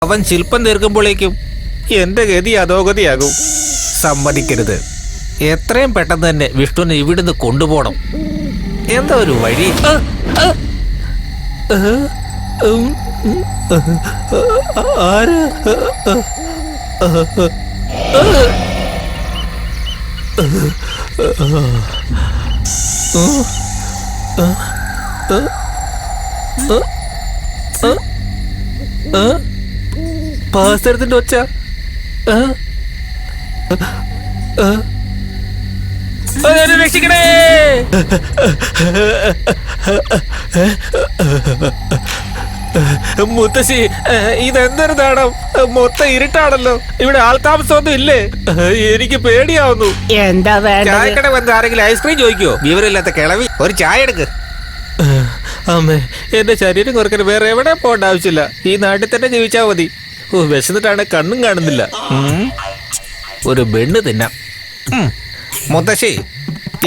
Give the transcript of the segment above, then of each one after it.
അവൻ ശില്പം തീർക്കുമ്പോഴേക്കും എന്റെ ഗതി അധോഗതിയാകും. സമ്മതിക്കരുത്. എത്രയും പെട്ടെന്ന് തന്നെ വിഷ്ണുവിനെ ഇവിടുന്ന് കൊണ്ടുപോകണം. എന്താ ഒരു വഴി? ആര്? പാസ്തരത്തിന്റെ ഒച്ച. രക്ഷിക്കണേ! മുത്തശ്ശി, ഇതെന്തൊരു നാടം? മൊത്തം ഇരുട്ടാണല്ലോ. ഇവിടെ ആൾതാമസമൊന്നും ഇല്ലേ? എനിക്ക് പേടിയാവുന്നു. എന്താ ചായക്കട വന്ന് ആരെങ്കിലും ഐസ്ക്രീം ചോദിക്കോ? വിവരമില്ലാത്ത കിളവി, ഒരു ചായ എടുക്ക്. അമ്മേ, എന്റെ ശരീരം കുറക്കാൻ വേറെ എവിടെ പോകേണ്ട ആവശ്യമില്ല. ഈ നാട്ടിൽ തന്നെ ജീവിച്ചാ മതി. വിശന്നിട്ടാണ് കണ്ണും കാണുന്നില്ല. ഒരു ബെണ്ണ് തിന്നാം. മുത്തശ്ശി,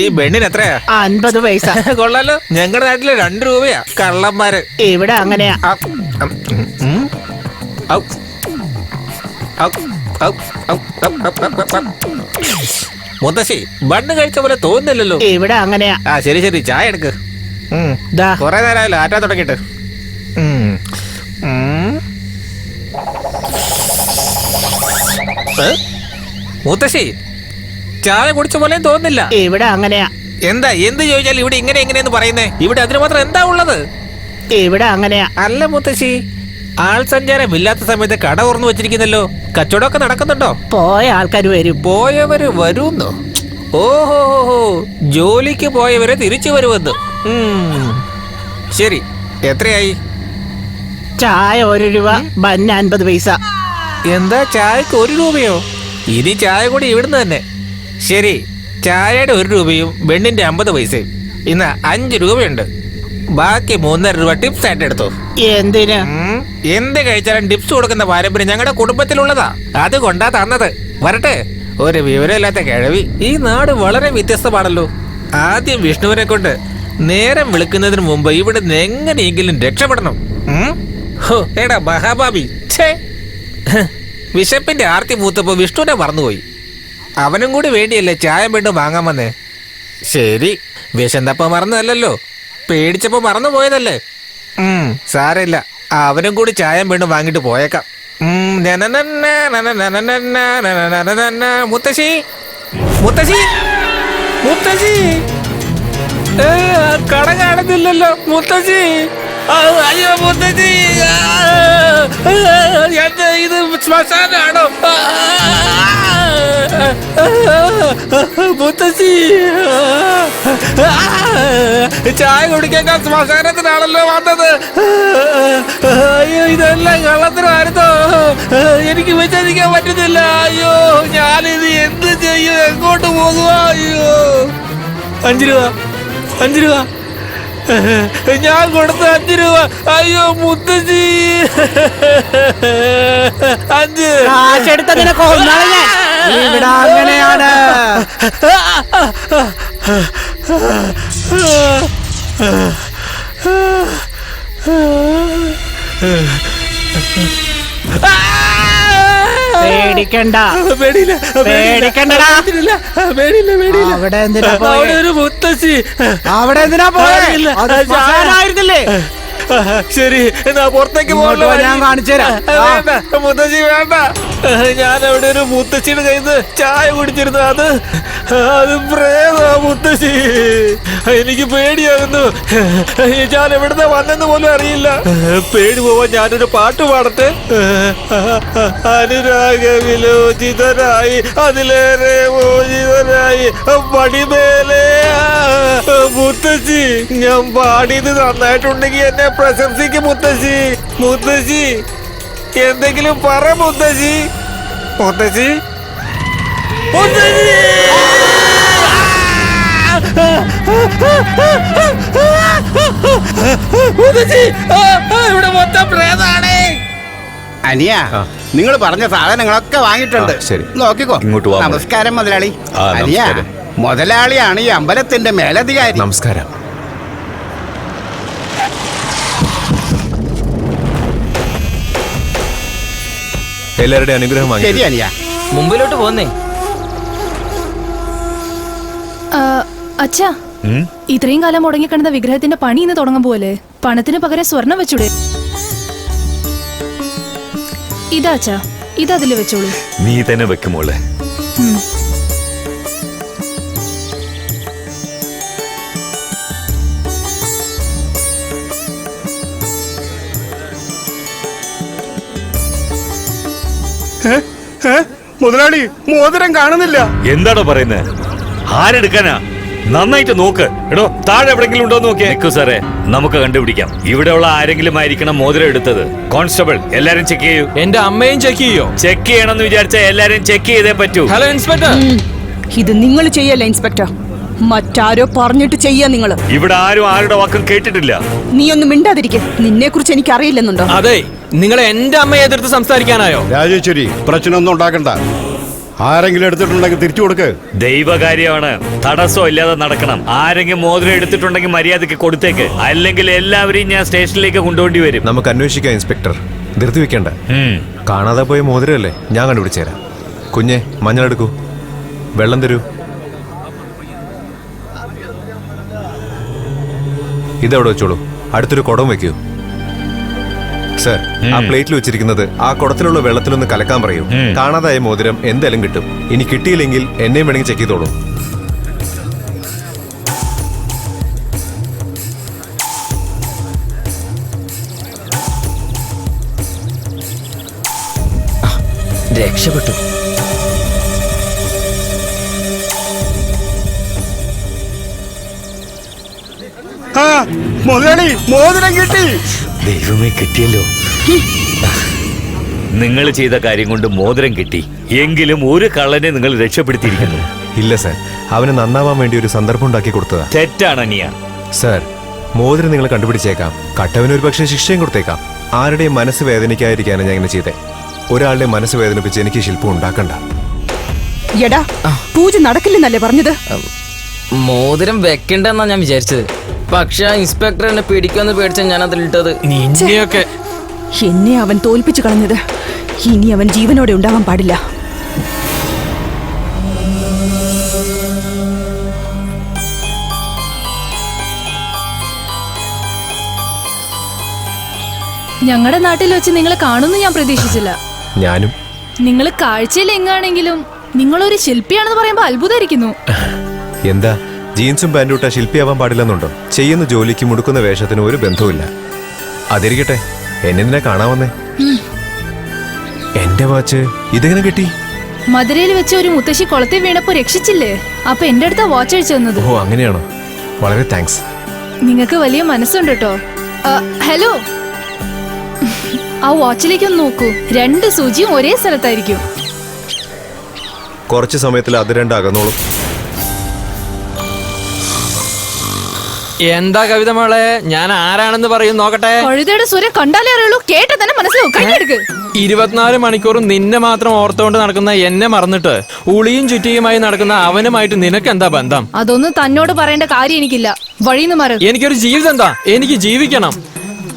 ഈ ബെണ്ണിന് എത്രയാ? 50 പൈസ. കൊള്ളാലോ. ഞങ്ങളുടെ നാട്ടില് 2 രൂപയാ. കള്ളന്മാര് ഇവിടെ അങ്ങനെയാ. മുത്തശ്ശി, ബണ്ണ് കഴിച്ച പോലെ തോന്നുന്നില്ലല്ലോ. ഇവിടെ അങ്ങനെയാ. ശരി ശരി, ചായ എടുക്ക്. കൊറേ നേരമായല്ലോ ആറ്റാ തുടങ്ങിട്ട്. മുത്തശ്ശി, ചായ കുടിച്ച പോലെ തോന്നുന്നില്ല. ഇവിടെ അങ്ങനെയാ. എന്താ എന്ത് ചോദിച്ചാൽ ഇവിടെ ഇങ്ങനെ എങ്ങനെയെന്ന് പറയുന്നേ? ഇവിടെ അതിന് മാത്രം എന്താ ഉള്ളത്? ഇവിടെ അങ്ങനെയാ. അല്ല മുത്തശ്ശി, ആൾ സഞ്ചാരം ഇല്ലാത്ത സമയത്ത് കട തുറന്നു വെച്ചിരിക്കുന്നല്ലോ. കച്ചവടമൊക്കെ നടക്കുന്നുണ്ടോ? പോയ ആൾക്കാർ വരും. പോയവര് വരുന്നോ? ഓഹോ, ജോലിക്ക് പോയവരെ തിരിച്ചു വരുമെന്ന്. ശരി, എത്രയായി? ചായ 1 രൂപ, ബന്ന് 50 പൈസ. എന്താ ചായക്ക് 1 രൂപയോ? ഇനി ചായ കൂടി ഇവിടുന്ന് തന്നെ. ശരി, ചായയുടെ 1 രൂപയും ബെണ്ണിന്റെ 50 പൈസയും. ഇന്ന് 5 രൂപയുണ്ട്. ബാക്കി 3.5 രൂപ ടിപ്സ് ആയിട്ട് എടുത്തോ. എന്തിന്? എന്ത് കഴിച്ചാലും ടിപ്സ് കൊടുക്കുന്ന പാരമ്പര്യം ഞങ്ങളുടെ കുടുംബത്തിലുള്ളതാ. അതുകൊണ്ടാ തന്നത്. വരട്ടെ. ഒരു വിവരമില്ലാത്ത കിഴവി. ഈ നാട് വളരെ വ്യത്യസ്തമാണല്ലോ. ആദ്യം വിഷ്ണുവിനെ കൊണ്ട് നേരം വിളിക്കുന്നതിന് മുമ്പ് ഇവിടുന്ന് എങ്ങനെയെങ്കിലും രക്ഷപ്പെടണം. എടാ മഹാഭാവി, വിശപ്പിന്റെ ആർത്തി മൂത്തപ്പോ വിഷ്ണുവിനെ മറന്നുപോയി. അവനും കൂടി വേണ്ടിയല്ലേ ചായ വീണ്ടും വാങ്ങാൻ വന്നേ. ശരി, വിശന്നപ്പോ മറന്നതല്ലോ, പേടിച്ചപ്പോ മറന്നു പോയതല്ലേ. സാരമില്ല, അവനും കൂടി ചായ വീണ്ടും വാങ്ങിട്ട് പോയേക്കാം. മുത്തശ്ശി, മുത്തശ്ശി, മുത്തശ്ശി, കട കാണുന്നില്ലല്ലോ. മുത്തശ്ശി, അയ്യോ മുത്തശ്ശി, എന്താ ഇത് ശ്മശാനാണോ? മുത്തശ്ശി, ചായ കുടിക്കാൻ ശ്മശാനത്തിനാണല്ലോ വന്നത്. അയ്യോ, ഇതെല്ലാം കള്ളത്തിനായിരുന്നോ? എനിക്ക് വിശ്വസിക്കാൻ പറ്റുന്നില്ല. അയ്യോ, ഞാനിത് എന്ത് ചെയ്യും? എങ്ങോട്ട് പോകുക? അയ്യോ, 5 രൂപ, 5 രൂപ, ഞാൻ കൊടുത്ത 5 രൂപ. അയ്യോ മുത്തശ്ശി, 5 കാശെടുത്തതിനെ കൊന്നാളെ ഞാൻ. ഇവിടെ അങ്ങനെയാണ്. പേടിക്കണ്ട, പേടിക്കണ്ടടാ. അവിടെ എന്തിനാ പോയെ? ഒരു മുത്തശ്ശി. അവിടെ എന്തിനാ പോയെ? ശ്മശാനായിരുന്നില്ലേ? ശരി, എന്നാ പുറത്തേക്ക് പോകല്ലോ. ഞാൻ കാണിച്ചുതരാം. വേണ്ട മുത്തശ്ശി, വേണ്ട. ഞാൻ അവിടെ ഒരു മുത്തശ്ശിയുടെ കയ്യിൽ നിന്ന് ചായ കുടിച്ചിരുന്നു. അത് പ്രേതാ മുത്തശ്ശി. എനിക്ക് പേടിയാകുന്നു. ഞാൻ എവിടുന്ന വന്നെന്ന് പോലും അറിയില്ല. പേടി പോവാൻ ഞാനൊരു പാട്ട് പാടട്ടെ. അനുരാഗവിലോചിതരായി അതിലേറെ മോചിതരായി പടിമേലെ. മുത്തശ്ശി, ഞാൻ പാടിയത് നന്നായിട്ടുണ്ടെങ്കിൽ എന്നെ പ്രശംസിക്കും മുത്തശ്ശി. മുത്തശ്ശി, എന്തെങ്കിലും പറ മുത്തശ്ശി. മുത്തശ്ശി, മുത്തശ്ശി, മുത്തശ്ശി, ഇവിടെ മൊത്തം പ്രേതാണ്. അനിയ, നിങ്ങൾ പറഞ്ഞ സാധനങ്ങളൊക്കെ വാങ്ങിയിട്ടുണ്ട്. ശരി, നോക്കിക്കോ. ഇങ്ങോട്ട് വാ. നമസ്കാരം മുതലാളി. അനിയ, നമസ്കാരം. മുതലാളിയാണ് ഈ അമ്പലത്തിന്റെ മേലധികാരി. നമസ്കാരം. എല്ലാവരുടെയും അനുഗ്രഹം വാങ്ങി. ശരി അനിയ. മുമ്പിലോട്ട് പോന്നേ. അച്ഛാ, ഇത്രയും കാലം മുടങ്ങിക്കിടന്ന വിഗ്രഹത്തിന്റെ പണി ഇന്ന് തുടങ്ങാൻ പോലെ പണത്തിന് പകരം സ്വർണം വെച്ചൂടെ? ഇതാ അച്ഛാ, ഇതതില് വെച്ചോളൂ. നീ തന്നെ വെക്കുമോളെ. മുതലാളി, മോതിരം കാണുന്നില്ല. എന്താണോ പറയുന്നത്? ആരെടുക്കാനാ? നന്നായിട്ട് നോക്ക്. എടോ, താഴെ എവിടെങ്കിലും ഉണ്ടോ നോക്കിയേ. നിക്കു സാറേ, നമുക്ക് കണ്ടുപിടിക്കാം. ഇവിടെയുള്ള ആരെങ്കിലും ആയിരിക്കണം മോതിരം എടുത്തത്. കോൺസ്റ്റബിൾ, എല്ലാരും ചെക്ക് ചെയ്യൂ. എന്റെ അമ്മയും ചെക്ക് ചെയ്യോ? ചെക്ക് ചെയ്യണമെന്ന് വിചാരിച്ച എല്ലാരും ചെക്ക് ചെയ്തേ പറ്റൂ. Hello inspector. ഇത് നിങ്ങൾ ചെയ്യല്ല ഇൻസ്പെക്ടർ, മറ്റാരോ പറഞ്ഞിട്ട് ചെയ്യാ നിങ്ങള്. ഇവിടെ ആരും ആരുടെ വാക്കും കേട്ടിട്ടില്ല. നീ ഒന്നും മിണ്ടാതിരിക്കെ. നിന്നെ കുറിച്ച് എനിക്ക് അറിയില്ലെന്നുണ്ടോ? അതെ, നിങ്ങൾ എന്റെ അമ്മയെ എതിർത്ത് സംസാരിക്കാനായോ? രാജേശ്വരി, പ്രശ്നമൊന്നും ഉണ്ടാക്കണ്ട. ആരെങ്കിലും എടുത്തിട്ടുണ്ടെങ്കിൽ തിരിച്ചു കൊടുക്ക്. ദൈവകാര്യമാണ്, തടസ്സം ഇല്ലാതെ നടക്കണം. ആരെങ്കിലും മോതിരം എടുത്തിട്ടുണ്ടെങ്കിൽ മര്യാദക്ക് കൊടുത്തേക്ക്, അല്ലെങ്കിൽ എല്ലാവരെയും ഞാൻ സ്റ്റേഷനിലേക്ക് കൊണ്ടുപോണ്ടി വരും. നമുക്ക് അന്വേഷിക്കാം ഇൻസ്പെക്ടർ, ധൃതി വെക്കണ്ട. കാണാതെ പോയ മോതിരല്ലേ, ഞാൻ കണ്ടുപിടിച്ചുതരാം. കുഞ്ഞെ, മഞ്ഞളെടുക്കൂ, വെള്ളം തരൂ. ഇതെവിടെ വെച്ചോളൂ. അടുത്തൊരു കുടം വെക്കൂ. സർ, ആ പ്ലേറ്റിൽ വെച്ചിരിക്കുന്നത് ആ കുടത്തിലുള്ള വെള്ളത്തിലൊന്ന് കലക്കാൻ പറയൂ. കാണാതായ മോതിരം എന്തായാലും കിട്ടും. ഇനി കിട്ടിയില്ലെങ്കിൽ എന്നെയും വേണമെങ്കിൽ ചെക്ക് ചെയ്തോളൂ. രക്ഷപ്പെട്ടു. മുതലാളി, മോതിരം കിട്ടി. ദൈവമേ, കിട്ടിയല്ലോ. നിങ്ങൾ ചെയ്ത കാര്യം കൊണ്ട് മോതിരം കിട്ടി. എങ്കിലും ഒരു കള്ളനെ നിങ്ങൾ രക്ഷപ്പെടുത്തിയിരിക്കുന്നു. ഇല്ല സർ, അവന് നന്നാവാൻ വേണ്ടി ഒരു സന്ദർഭം ഉണ്ടാക്കി കൊടുത്തതാ. തെറ്റാണ് അനിയ. സർ, മോതിരം നിങ്ങൾ കണ്ടുപിടിച്ചേക്കാം, കട്ടവന് ഒരു പക്ഷേ ശിക്ഷയും കൊടുത്തേക്കാം. ആരുടെയും മനസ്സ് വേദനിക്കാതിരിക്കാനാണ് ഞാൻ ഇങ്ങനെ ചെയ്തേ. ഒരാളുടെ മനസ്സ് വേദനിപ്പിച്ച് എനിക്ക് ശില്പം ഉണ്ടാക്കണ്ട. എടാ, പൂജ നടക്കില്ലെന്നല്ലേ പറഞ്ഞത്? മോതിരം വെക്കണ്ടെന്നാ ഞാൻ വിചാരിച്ചത്. പക്ഷെ ഇൻസ്പെക്ടർ എന്നെ പിടിക്കുമെന്ന് പേടിച്ച ഞാൻ അതിലിട്ടത്. നിന്നെയൊക്കെ എന്നെ അവൻ തോൽപ്പിച്ചു കളഞ്ഞത്. ഇനി അവൻ ജീവനോടെ ഉണ്ടാവാൻ പാടില്ല. ഞങ്ങളുടെ നാട്ടിൽ വെച്ച് നിങ്ങൾ കാണുന്നു ഞാൻ പ്രതീക്ഷിച്ചില്ല. ഞാനും. നിങ്ങൾ കാഴ്ചയിൽ എങ്ങാണെങ്കിലും നിങ്ങളൊരു ശില്പിയാണെന്ന് പറയുമ്പോ അത്ഭുതമായിരിക്കുന്നു. എന്താ, ജീൻസും പാൻറ്റും ഇട്ടാ ശില്പിയാവാൻ പാടില്ലെന്നുണ്ടോ? ചെയ്യുന്ന ജോലിക്ക് മുടുക്കുന്ന വേഷത്തിന് ഒരു ബന്ധവുമില്ല. അതിരിക്കട്ടെ, എന്നെ കാണാവന്നേ. എന്റെ വാച്ച് ഇതെങ്ങനെ കിട്ടി? മധുരയിൽ വെച്ച് ഒരു മുത്തശ്ശി കുളത്തിൽ വീണപ്പോ രക്ഷിച്ചില്ലേ, അപ്പൊ എന്റെ അടുത്ത വാച്ച് അഴിച്ചു തന്നത്. ഓ, അങ്ങനെയാണോ? വളരെ താങ്ക്സ്. നിങ്ങൾക്ക് വലിയ മനസ്സുണ്ട് കേട്ടോ. ഹലോ, ആ വാച്ചിലേക്ക് ഒന്ന് നോക്കൂ. 2 സൂചിയും ഒരേ സ്ഥലത്തായിരിക്കും. കുറച്ച് സമയത്തിൽ അത് രണ്ട് അകന്നോളും. എന്താ കവിത മോളെ, ഞാൻ ആരാണെന്ന് പറയും നോക്കട്ടെ. കഴുതയുടെ സ്വരം കണ്ടാലേ അറിയുള്ളൂ, കേട്ട തന്നെ മനസ്സിലാവും. കൈയെടുക്ക്. 24 മണിക്കൂറും നിന്നെ മാത്രം ഓർത്തുകൊണ്ട് നടക്കുന്ന എന്നെ മറന്നിട്ട് ഉളിയും ചുറ്റിയുമായി നടക്കുന്ന അവനുമായിട്ട് നിനക്ക് എന്താ ബന്ധം? അതൊന്നും തന്നോട് പറയേണ്ട കാര്യം എനിക്കില്ല. വഴിന്ന് മാറ്. എനിക്കൊരു ജീവിതം എന്താ, എനിക്ക് ജീവിക്കണം.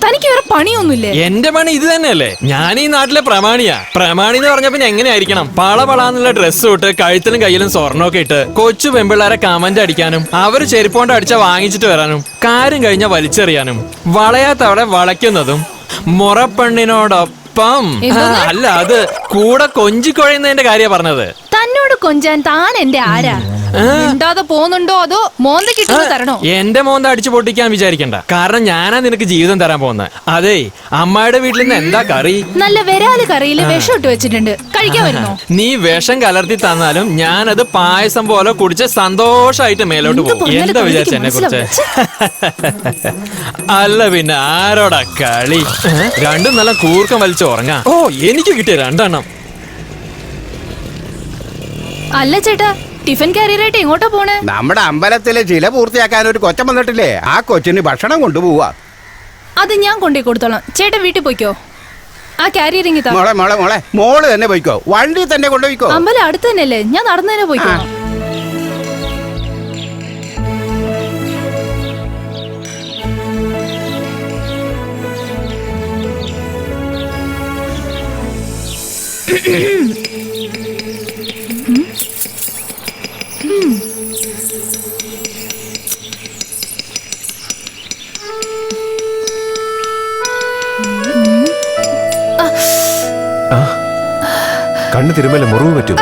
തനിക്ക് വേറെ പണിയൊന്നുമില്ലേ? എന്റെ പണി ഇത് തന്നെയല്ലേ. ഞാൻ ഈ നാട്ടിലെ പ്രമാണിയാ. പ്രമാണി എന്ന് പറഞ്ഞ പിന്നെ എങ്ങനെയായിരിക്കണം? പളപളാന്നുള്ള ഡ്രസ്സ് ഇട്ട് കഴുത്തിലും കയ്യിലും സ്വർണ്ണമൊക്കെ ഇട്ട് കൊച്ചു പെമ്പിള്ളേരെ കമന്റ് അടിക്കാനും അവര് ചെരുപ്പോണ്ട് അടിച്ച വാങ്ങിച്ചിട്ട് വരാനും കാര്യം കഴിഞ്ഞ വലിച്ചെറിയാനും വളയാത്തവളെ വളയ്ക്കുന്നതും മുറപ്പെണ്ണിനോടൊപ്പം. അല്ല, അത് കൂടെ കൊഞ്ചിക്കൊഴയുന്നതിന്റെ കാര്യ പറഞ്ഞത്. തന്നോട് കൊഞ്ചാൻ താൻ എന്റെ ആരാ? മിണ്ടാതെ പോകുന്നുണ്ടോ അതോ മോന്ത കിട്ടുന്ന തരണോ? എന്റെ മോന്ത അടിച്ചു പൊട്ടിക്കാൻ വിചാരിക്കണ്ട. കാരണം ഞാനാ നിനക്ക് ജീവിതം തരാൻ പോകുന്നത്. അതെ, അമ്മയുടെ വീട്ടിൽ നിന്ന് എന്താ കറി? നല്ല വെരാല് കറിയില് വിഷം ഇട്ട് വെച്ചിട്ടുണ്ട്, കഴിക്കാൻ വരുന്നോ? നീ വിഷം കലർത്തി തന്നാലും ഞാനത് പായസം പോലെ കുടിച്ച് സന്തോഷായിട്ട് മേലോട്ട് പോകും. എന്താ വിചാരിച്ച എന്നെ കുറിച്ച്? അല്ല പിന്നെ ആരോടാ കളി? രണ്ടും നല്ല കൂർക്കം വലിച്ച് ഉറങ്ങാ. ഓ, എനിക്ക് കിട്ടിയ 2 എണ്ണം. അല്ല ചേട്ടാ, ടിഫിൻ കാരിയറായിട്ട് എങ്ങോട്ടാ പോണേ? നമ്മുടെ അമ്പലത്തിലെ ചില പൂർത്തിയാക്കാൻ ഒരു കൊച്ചൻ വന്നിട്ടില്ലേ, ആ കൊച്ചിന് ഭക്ഷണം കൊണ്ടുപോവാ. അത് ഞാൻ കൊണ്ടേ കൊടുത്തോളാം. ചേട്ടൻ വീട്ടിൽ പോയിക്കോ. ആ കാരിയർ ഇങ്ങി മോളെ മോളെ മോളെ മോള് തന്നെ പോയിക്കോ, വണ്ടി തന്നെ കൊണ്ടുപോയിക്കോ. അമ്പലം അടുത്ത് തന്നെയല്ലേ, ഞാൻ നടന്നു തന്നെ പോയിക്കോ. കണ്ണ് തിരുമല മുറിവ് പറ്റും.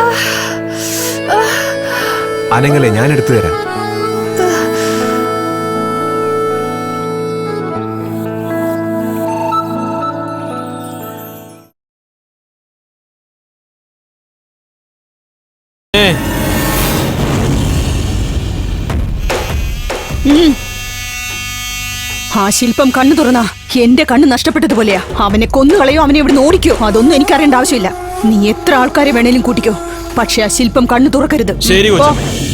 അനങ്ങളെ ഞാൻ എടുത്തു തരാം. ആ ശില്പം കണ്ണു തുറന്നാ എന്റെ കണ്ണ് നഷ്ടപ്പെട്ടതുപോലെയാ. അവനെ കൊന്നുകളയോ അവനെ ഇവിടെ ഓടിക്കോ അതൊന്നും എനിക്കറിയേണ്ട ആവശ്യമില്ല. നീ എത്ര ആൾക്കാരെ വേണേലും കൂട്ടിക്കോ, പക്ഷെ ആ ശില്പം കണ്ണു തുറക്കരുത്. ശരി പോ. കൊച്ചമ്മേ.